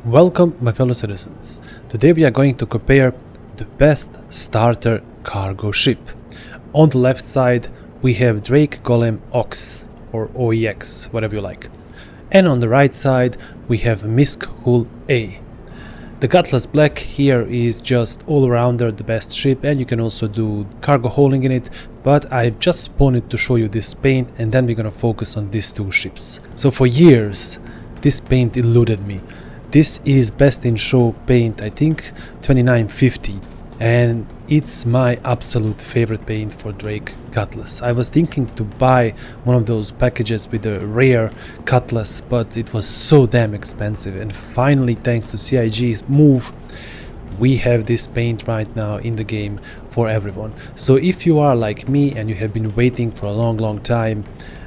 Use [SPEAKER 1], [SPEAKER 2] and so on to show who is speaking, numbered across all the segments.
[SPEAKER 1] Welcome, my fellow citizens. Today we are going to compare the best starter cargo ship. On the left side we have Drake Golem Ox, or OEX, whatever you like. And on the right side we have MISC Hull A. The Cutlass Black here is just all-rounder the best ship, and you can also do cargo hauling in it, but I just spawned it to show you this paint, and then we're gonna focus on these two ships. So for years this paint eluded me. This is best in show paint, I think 2950, and it's my absolute favorite paint for Drake Cutlass. I was thinking to buy one of those packages with a rare Cutlass, but it was so damn expensive, and finally, thanks to CIG's move, we have this paint right now in the game for everyone. So if you are like me and you have been waiting for a long time,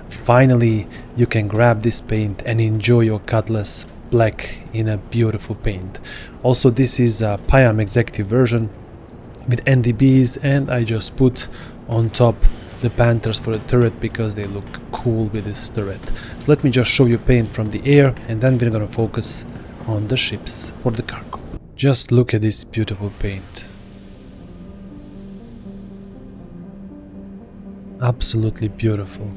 [SPEAKER 1] finally you can grab this paint and enjoy your Cutlass Black in a beautiful paint. Also, this is a Payam executive version with NDBs, and I just put on top the Panthers for the turret because they look cool with this turret. So let me just show you paint from the air, and then we're gonna focus on the ships for the cargo. Just look at this beautiful paint. Absolutely beautiful.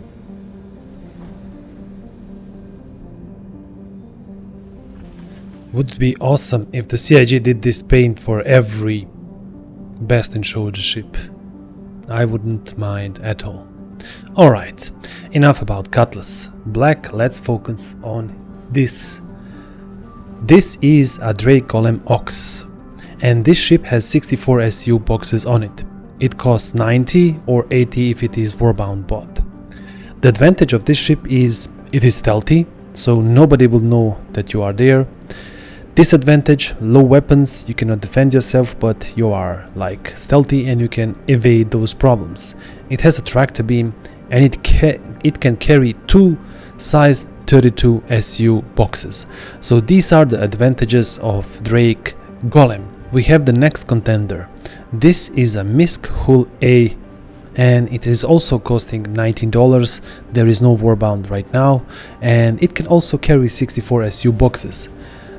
[SPEAKER 1] Would be awesome if the CIG did this paint for every best in show ship. I wouldn't mind at all. Alright, enough about Cutlass Black, let's focus on this. This is a Drake Golem Ox, and this ship has 64 SU boxes on it. It costs 90 or 80 if it is warbound bot. The advantage of this ship is it is stealthy, so nobody will know that you are there. Disadvantage, low weapons, you cannot defend yourself, but you are like stealthy and you can evade those problems. It has a tractor beam, and it can carry two size 32 SU boxes. So these are the advantages of Drake Golem. We have the next contender. This is a MISC Hull A, and it is also costing $19. There is no warbound right now, and it can also carry 64 SU boxes.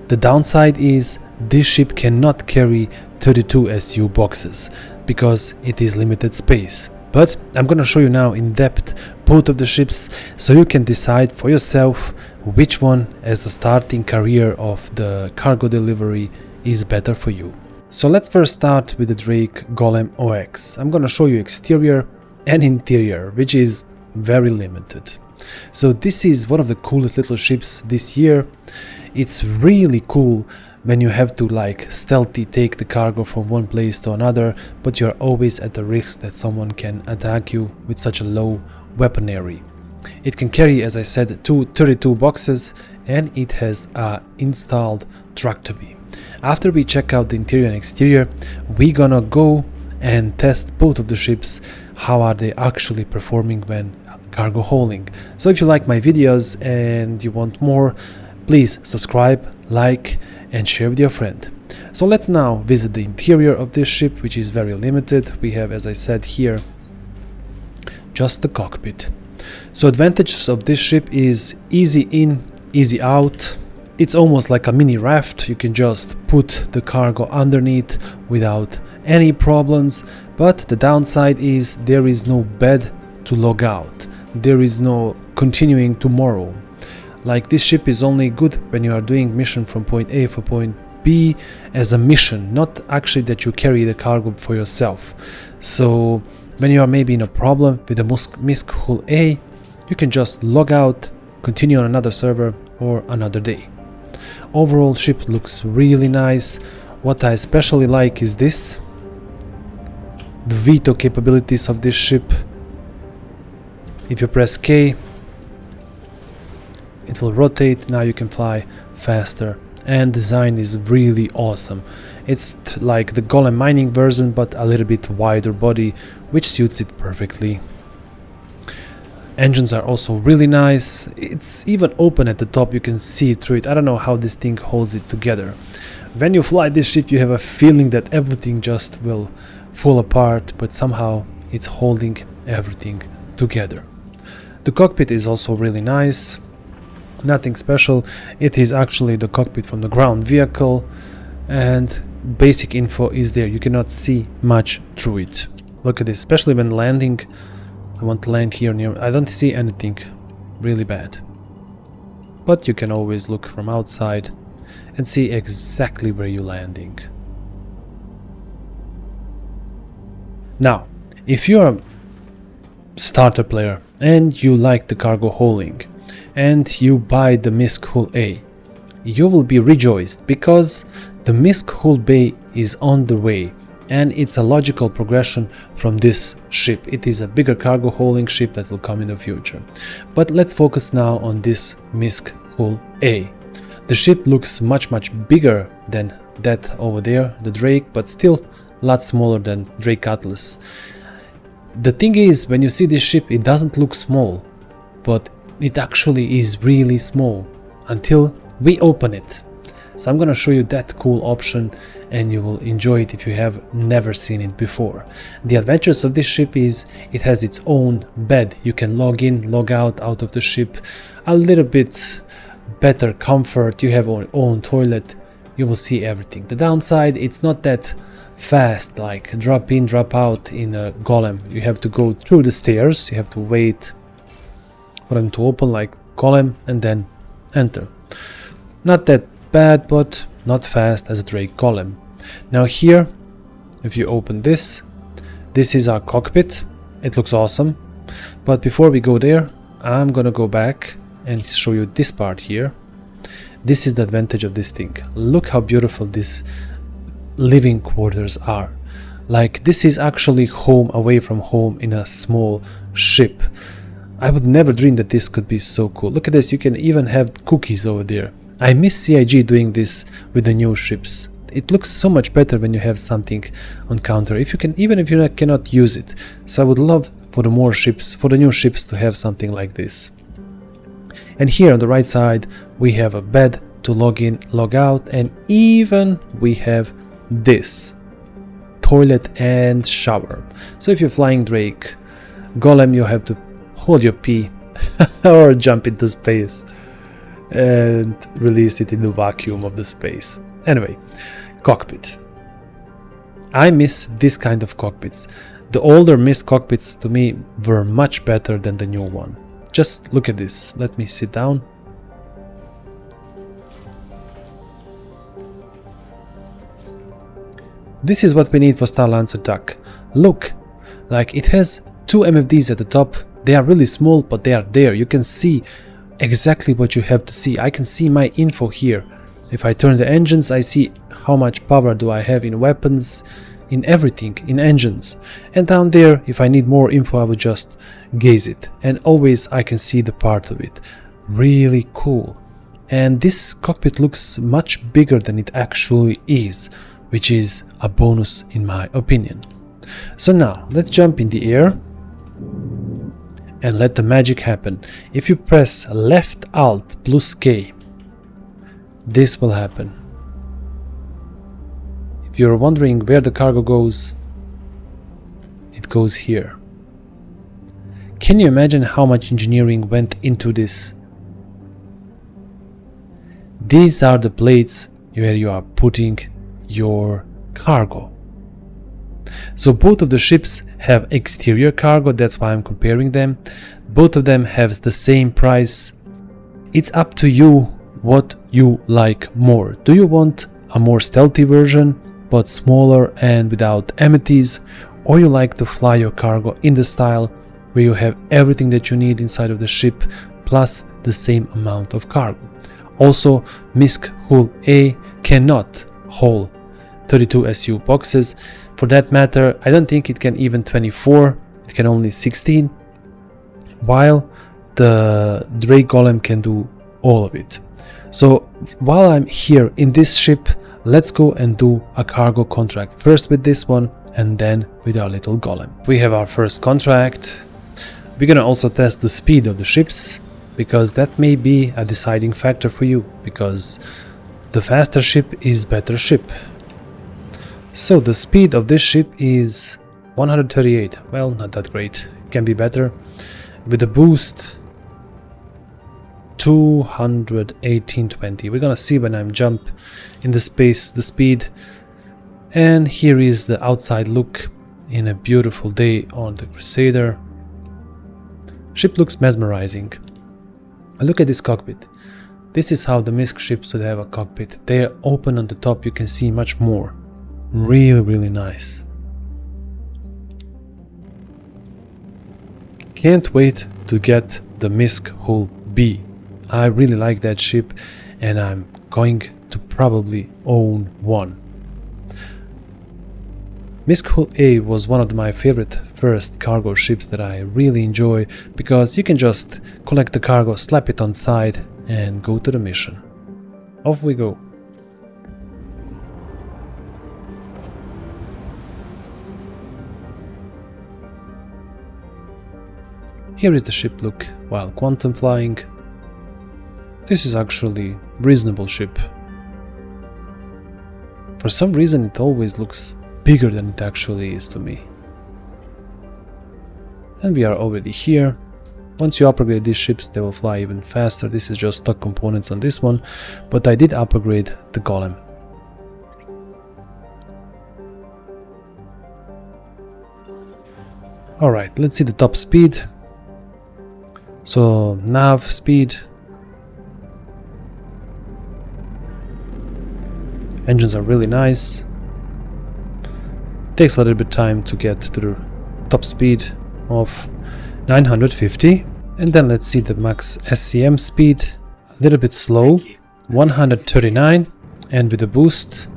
[SPEAKER 1] The downside is this ship cannot carry 32 SU boxes because it is limited space. But I'm gonna show you now in depth both of the ships, so you can decide for yourself which one as a starting career of the cargo delivery is better for you. So let's first start with the Drake Golem OX. I'm gonna show you exterior and interior, which is very limited. So this is one of the coolest little ships this year. It's really cool when you have to like stealthy take the cargo from one place to another, but you're always at the risk that someone can attack you with such a low weaponry. It can carry, as I said, 32 boxes, and it has a installed tractor beam. After we check out the interior and exterior, we're gonna go and test both of the ships. How are they actually performing when cargo hauling? So if you like my videos and you want more, please subscribe, like, and share with your friend. So let's now visit the interior of this ship, which is very limited. We have, as I said here, just the cockpit. So advantages of this ship is easy in, easy out. It's almost like a mini raft. You can just put the cargo underneath without any problems. But the downside is there is no bed to log out. There is no continuing tomorrow. Like, this ship is only good when you are doing mission from point A for point B as a mission, not actually that you carry the cargo for yourself. So when you are maybe in a problem with the MISC Hull A, you can just log out, continue on another server or another day. Overall, ship looks really nice. What I especially like is this, the veto capabilities of this ship. If you press K, it will rotate. Now you can fly faster, and design is really awesome. It's like the Golem mining version, but a little bit wider body, which suits it perfectly. Engines are also really nice. It's even open at the top, you can see through it. I don't know how this thing holds it together. When you fly this ship, you have a feeling that everything just will fall apart, but somehow it's holding everything together. The cockpit is also really nice. Nothing special. It is actually the cockpit from the ground vehicle, and basic info is there. You cannot see much through it. Look at this, especially when landing. I want to land here near. I don't see anything really bad, but you can always look from outside and see exactly where you're landing. Now, if you're a starter player and you like the cargo hauling and you buy the MISC Hull A, you will be rejoiced because the MISC Hull A is on the way, and it's a logical progression from this ship. It is a bigger cargo hauling ship that will come in the future. But let's focus now on this MISC Hull A. The ship looks much bigger than that over there, the Drake, but still a lot smaller than Drake Cutlass. The thing is, when you see this ship, it doesn't look small, but it actually is really small until we open it. So I'm gonna show you that cool option, and you will enjoy it if you have never seen it before. The advantages of this ship is it has its own bed. You can log in, log out of the ship. A little bit better comfort. You have your own toilet. You will see everything. The downside, it's not that fast, like drop in, drop out in a Golem. You have to go through the stairs. You have to wait for them to open like Golem and then enter. Not that bad, but not fast as a Drake Golem. Now here, if you open this, this is our cockpit. It looks awesome. But before we go there, I'm gonna go back and show you this part here. This is the advantage of this thing. Look how beautiful these living quarters are. Like, this is actually home away from home in a small ship. I would never dream that this could be so cool. Look at this, you can even have cookies over there. I miss CIG doing this with the new ships. It looks so much better when you have something on counter, if you can, even if you cannot use it. So I would love for the more ships, for the new ships, to have something like this. And here on the right side we have a bed to log in, log out, and even we have this toilet and shower. So if you're flying Drake Golem, you have to hold your pee or jump into space and release it in the vacuum of the space. Anyway, cockpit. I miss this kind of cockpits. The older MISC cockpits to me were much better than the new one. Just look at this. Let me sit down. This is what we need for Star Lancer Duck. Look, like it has two MFDs at the top. They are really small, but they are there. You can see exactly what you have to see. I can see my info here. If I turn the engines, I see how much power do I have in weapons, in everything, in engines. And down there, if I need more info, I would just gaze it. And always I can see the part of it. Really cool. And this cockpit looks much bigger than it actually is, which is a bonus in my opinion. So now, let's jump in the air and let the magic happen. If you press left alt plus K, this will happen. If you're wondering where the cargo goes, it goes here. Can you imagine how much engineering went into this? These are the plates where you are putting your cargo. So both of the ships have exterior cargo, that's why I'm comparing them. Both of them have the same price. It's up to you what you like more. Do you want a more stealthy version but smaller and without amenities, or you like to fly your cargo in the style where you have everything that you need inside of the ship plus the same amount of cargo? Also, MISC Hull A cannot haul 32 SU boxes. For that matter, I don't think it can even 24, it can only 16, while the Drake Golem can do all of it. So while I'm here in this ship, let's go and do a cargo contract, first with this one and then with our little Golem. We have our first contract. We're gonna also test the speed of the ships, because that may be a deciding factor for you, because the faster ship is better ship. So the speed of this ship is 138. Well, not that great. It can be better. With a boost, 218.20. We're gonna see when I'm jump in the space the speed. And here is the outside look in a beautiful day on the Crusader. Ship looks mesmerizing. Look at this cockpit. This is how the MISC ships should have a cockpit. They are open on the top, you can see much more. Really nice. Can't wait to get the MISC Hull B. I really like that ship and I'm going to probably own one. MISC Hull A was one of my favorite first cargo ships that I really enjoy because you can just collect the cargo, slap it on side and go to the mission. Off we go. Here is the ship look while quantum flying. This is actually a reasonable ship. For some reason it always looks bigger than it actually is to me. And we are already here. Once you upgrade these ships they will fly even faster. This is just stock components on this one, but I did upgrade the Golem. Alright, let's see the top speed. So nav speed. Engines are really nice. Takes a little bit time to get to the top speed of 950. And then let's see the max SCM speed. A little bit slow. 139. And with a boost,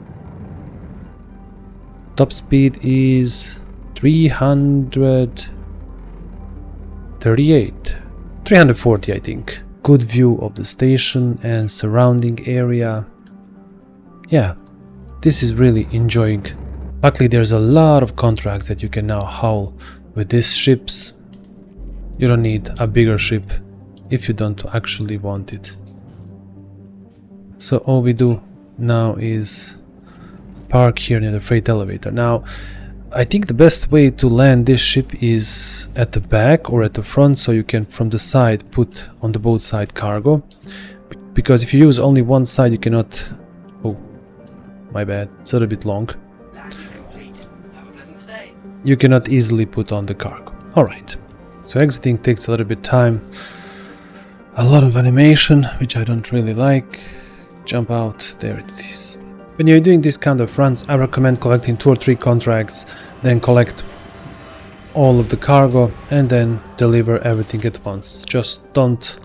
[SPEAKER 1] top speed is 338. 340 I think. Good view of the station and surrounding area. Yeah, this is really enjoying. Luckily there's a lot of contracts that you can now hull with these ships. You don't need a bigger ship if you don't actually want it. So all we do now is park here near the freight elevator. Now I think the best way to land this ship is at the back or at the front, so you can from the side put on the both side cargo, because if you use only one side you cannot... Oh, my bad, it's a little bit long. You cannot easily put on the cargo. Alright, so exiting takes a little bit time, a lot of animation which I don't really like. Jump out, there it is. When you're doing this kind of runs, I recommend collecting 2 or 3 contracts, then collect all of the cargo and then deliver everything at once. Just don't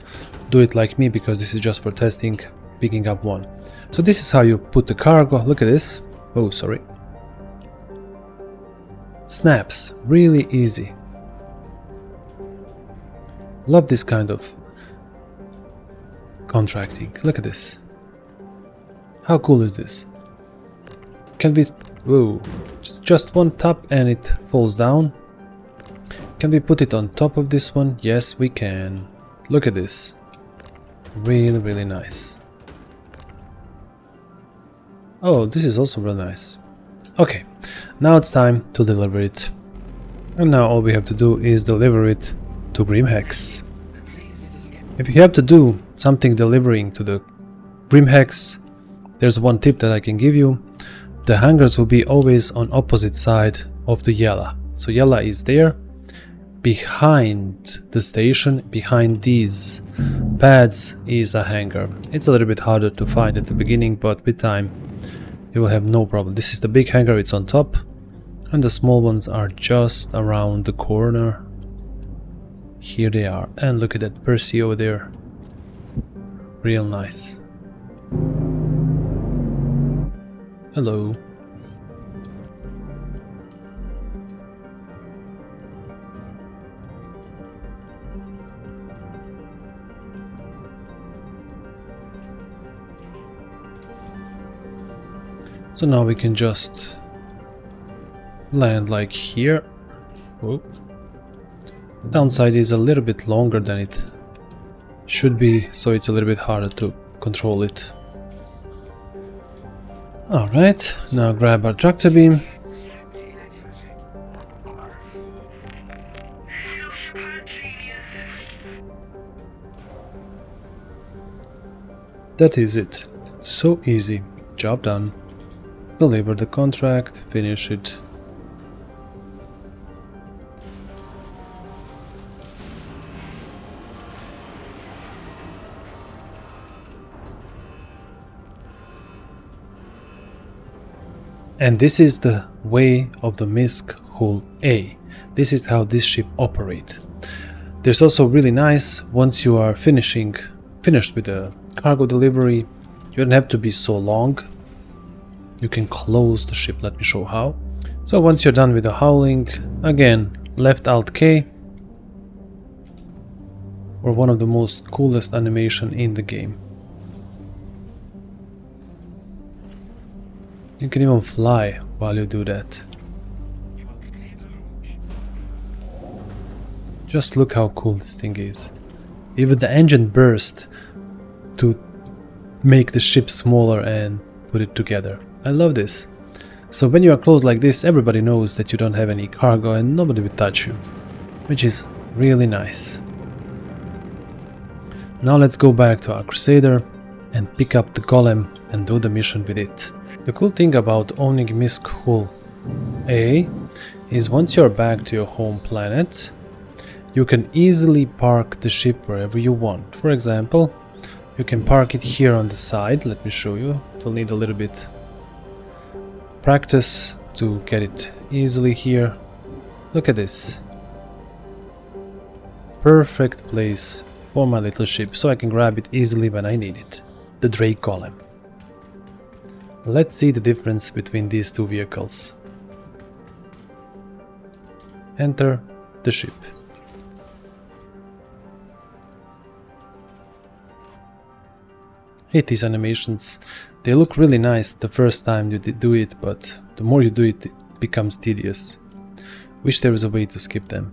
[SPEAKER 1] do it like me, because this is just for testing, picking up one. So this is how you put the cargo. Look at this. Oh, sorry. Snaps, really easy. Love this kind of contracting. Look at this. How cool is this? Can we... Whoa, just one tap and it falls down. Can we put it on top of this one? Yes, we can. Look at this. Really nice. Oh, this is also really nice. Okay, now it's time to deliver it. And now all we have to do is deliver it to Grimhex. If you have to do something delivering to the Grimhex, there's one tip that I can give you. The hangars will be always on opposite side of the Yella. So Yella is there. Behind the station, behind these pads is a hangar. It's a little bit harder to find at the beginning, but with time you will have no problem. This is the big hangar, it's on top. And the small ones are just around the corner. Here they are. And look at that Percy over there. Real nice. Hello. So now we can just land like here. Whoa. The downside is a little bit longer than it should be, so it's a little bit harder to control it. Alright, now grab our tractor beam. That is it. So easy. Job done. Deliver the contract, finish it. And this is the way of the MISC Hull A. This is how this ship operates. There's also really nice, once you are finished with the cargo delivery, you don't have to be so long. You can close the ship. Let me show how. So once you're done with the hauling, again, left Alt K, or one of the most coolest animation in the game. You can even fly while you do that. Just look how cool this thing is. Even the engine burst to make the ship smaller and put it together. I love this. So when you are close like this, everybody knows that you don't have any cargo and nobody will touch you, which is really nice. Now let's go back to our Crusader and pick up the Golem and do the mission with it. The cool thing about owning MISC Hull A is once you're back to your home planet, you can easily park the ship wherever you want. For example, you can park it here on the side. Let me show you. It will need a little bit practice to get it easily here. Look at this. Perfect place for my little ship, so I can grab it easily when I need it. The Drake Golem. Let's see the difference between these two vehicles. Enter the ship. Hate these animations. They look really nice the first time you do it, but the more you do it, it becomes tedious. Wish there was a way to skip them.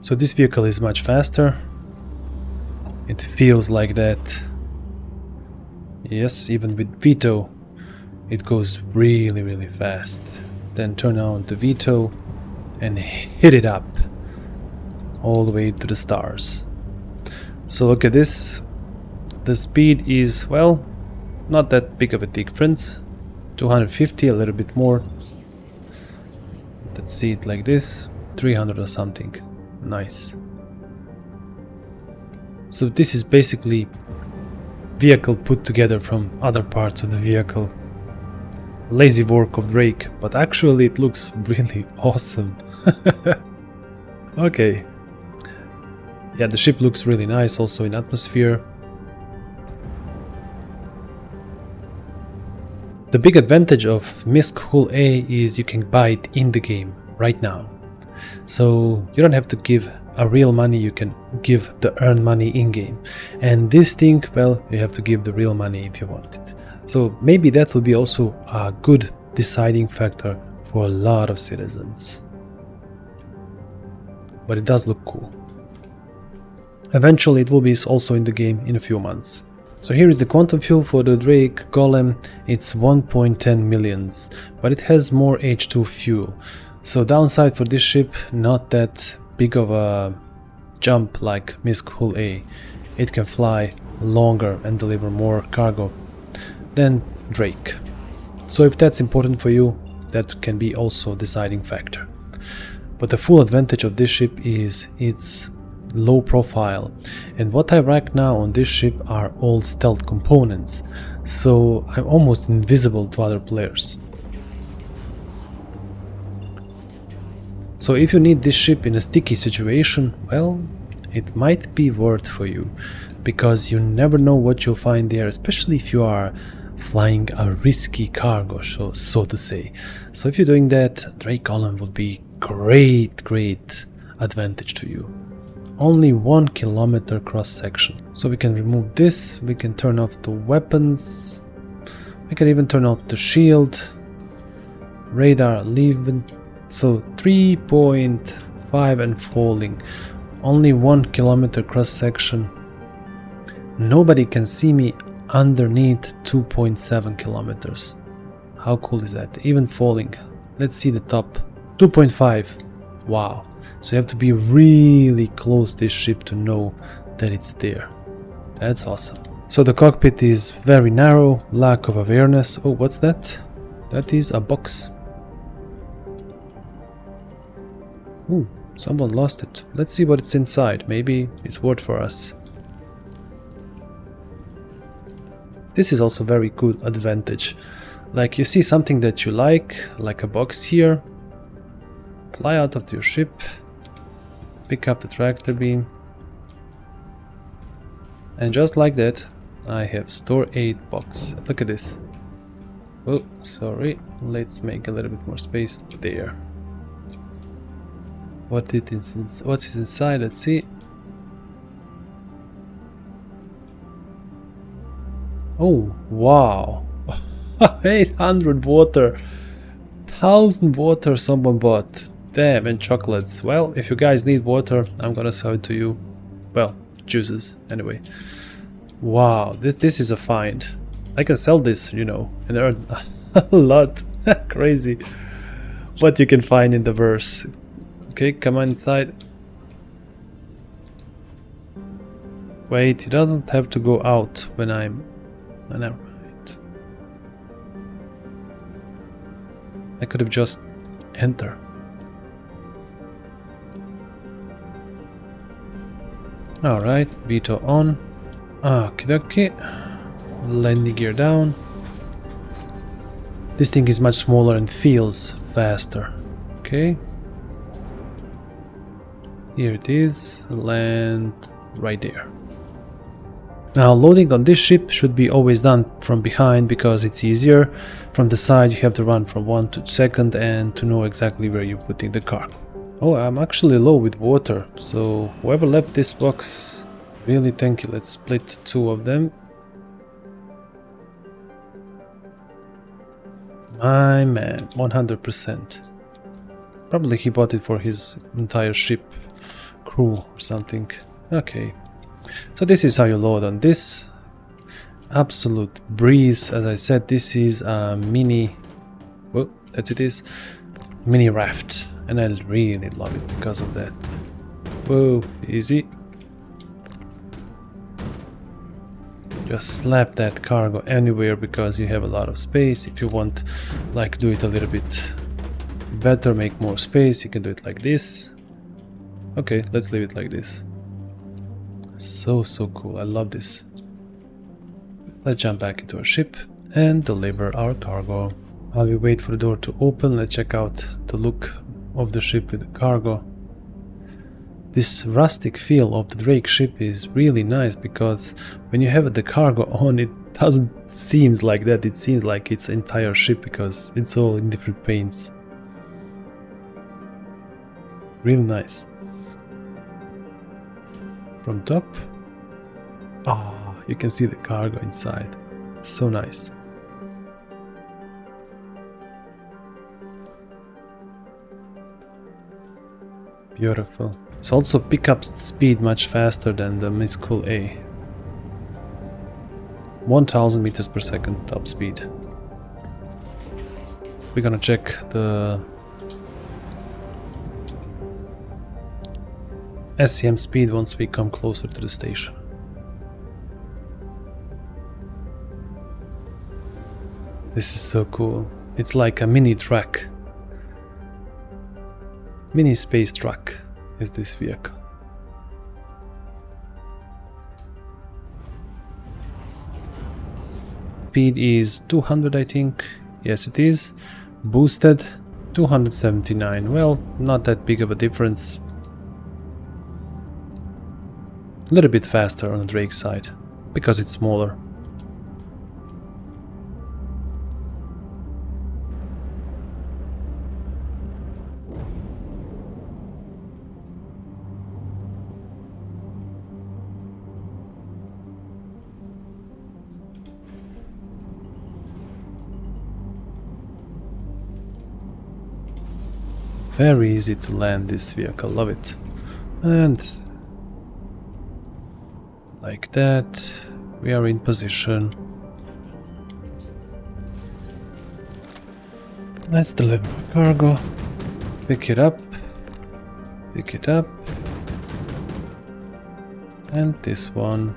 [SPEAKER 1] So this vehicle is much faster. It feels like that. Yes, even with veto, it goes really fast. Then turn on the veto and hit it up all the way to the stars. So look at this. The speed is, well, not that big of a difference. 250, a little bit more. Let's see it like this. 300 or something. Nice. So this is basically vehicle put together from other parts of the vehicle. Lazy work of Drake, but actually it looks really awesome. Okay. Yeah, the ship looks really nice also in atmosphere. The big advantage of MISC Hull A is you can buy it in the game right now. So you don't have to give a real money, you can give the earned money in-game. And this thing, well, you have to give the real money if you want it. So maybe that will be also a good deciding factor for a lot of citizens. But it does look cool. Eventually it will be also in the game in a few months. So here is the quantum fuel for the Drake Golem. It's 1.10 millions, but it has more H2 fuel. So downside for this ship, not that big of a jump like MISC Hull A. It can fly longer and deliver more cargo than Drake. So if that's important for you, that can be also a deciding factor. But the full advantage of this ship is its low profile, and what I rack now on this ship are all stealth components, so I'm almost invisible to other players. So if you need this ship in a sticky situation, well, it might be worth for you, because you never know what you'll find there, especially if you are flying a risky cargo, so to say. So if you're doing that, Drake Golem would be great advantage to you. Only 1 kilometer cross section. So we can remove this, we can turn off the weapons, we can even turn off the shield, radar leave. So 3.5 and falling. Only 1 kilometer cross section. Nobody can see me underneath 2.7 kilometers. How cool is that? Even falling. Let's see the top. 2.5. Wow. So you have to be really close to this ship to know that it's there. That's awesome. So the cockpit is very narrow, lack of awareness. Oh, what's that? That is a box. Ooh, someone lost it. Let's see what it's inside. Maybe it's worth for us. This is also very good advantage. Like you see something that you like a box here. Fly out of your ship. Pick up the tractor beam. And just like that, I have store 8 box. Look at this. Oh, sorry. Let's make a little bit more space there. What's inside? Let's see. Oh, wow. 800 water. 1000 water someone bought. Damn, and chocolates. Well, if you guys need water, I'm gonna sell it to you. Well, juices, anyway. Wow, this is a find. I can sell this, you know, and earn a lot. Crazy. What you can find in the verse. Okay, come on inside. Wait, it doesn't have to go out when I'm... Oh, never mind. I could have just entered. Alright, veto on. Okay. Landing gear down. This thing is much smaller and feels faster. Okay. Here it is. Land right there. Now loading on this ship should be always done from behind because it's easier. From the side you have to run from 1 to 2nd and to know exactly where you're putting the car. Oh, I'm actually low with water, so whoever left this box, really thank you. Let's split 2 of them. My man, 100%. Probably he bought it for his entire ship crew or something. Okay. So this is how you load on this. Absolute breeze. As I said, this is a mini... Well, that's it is. Mini raft. And I really love it because of that. Whoa, easy. Just slap that cargo anywhere because you have a lot of space. If you want, like, do it a little bit better, make more space, you can do it like this. Okay, let's leave it like this. So cool. I love this. Let's jump back into our ship and deliver our cargo. While we wait for the door to open, let's check out the look of the ship with the cargo. This rustic feel of the Drake ship is really nice because when you have the cargo on, it doesn't seem like that. It seems like it's entire ship because it's all in different paints. Really nice. From top, you can see the cargo inside. So nice. Beautiful. It also picks up speed much faster than the MISC Hull A. 1000 meters per second top speed. We're gonna check the SCM speed once we come closer to the station. This is so cool. It's like a mini truck. Mini space truck is this vehicle. Speed is 200, I think. Yes, it is. Boosted 279. Well, not that big of a difference. A little bit faster on the Drake side because it's smaller. Very easy to land this vehicle, love it. And like that, we are in position. Let's deliver cargo. pick it up, and this one,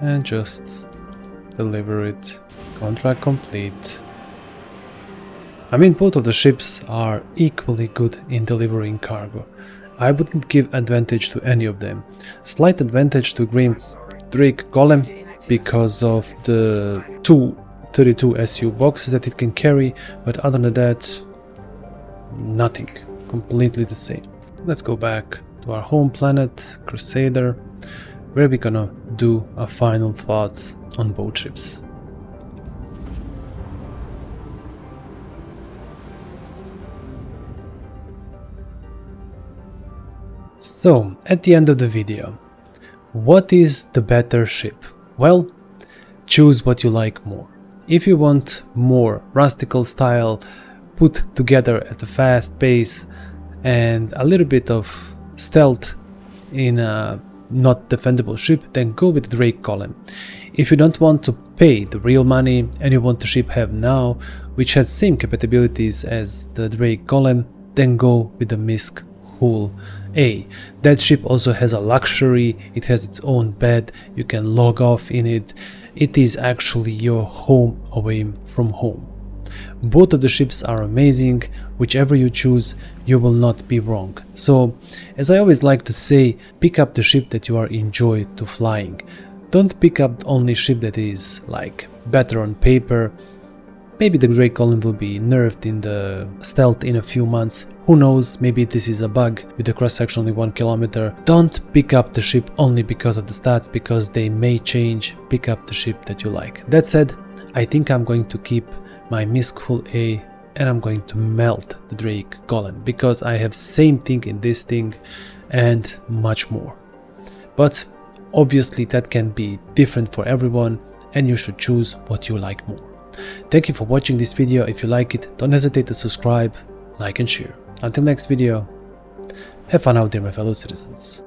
[SPEAKER 1] and just deliver it. Contract complete. I mean, both of the ships are equally good in delivering cargo. I wouldn't give advantage to any of them. Slight advantage to Drake Golem because of the 232 SU boxes that it can carry, but other than that, nothing. Completely the same. Let's go back to our home planet, Crusader, where we're gonna do our final thoughts on both ships. So, at the end of the video, what is the better ship? Well, choose what you like more. If you want more rustical style, put together at a fast pace, and a little bit of stealth in a not defendable ship, then go with Drake Golem. If you don't want to pay the real money and you want the ship have now, which has same capabilities as the Drake Golem, then go with the MISC Hull A. That ship also has a luxury, it has its own bed, you can log off in it. It is actually your home away from home. Both of the ships are amazing, whichever you choose, you will not be wrong. So, as I always like to say, pick up the ship that you are enjoy to flying. Don't pick up only ship that is like better on paper. Maybe the Drake Golem will be nerfed in the stealth in a few months. Who knows, maybe this is a bug with the cross section only 1 kilometer. Don't pick up the ship only because of the stats, because they may change. Pick up the ship that you like. That said, I think I'm going to keep my MISC Hull A and I'm going to melt the Drake Golem because I have same thing in this thing and much more. But obviously that can be different for everyone and you should choose what you like more. Thank you for watching this video. If you like it, don't hesitate to subscribe, like and share. Until next video, have fun out there my fellow citizens.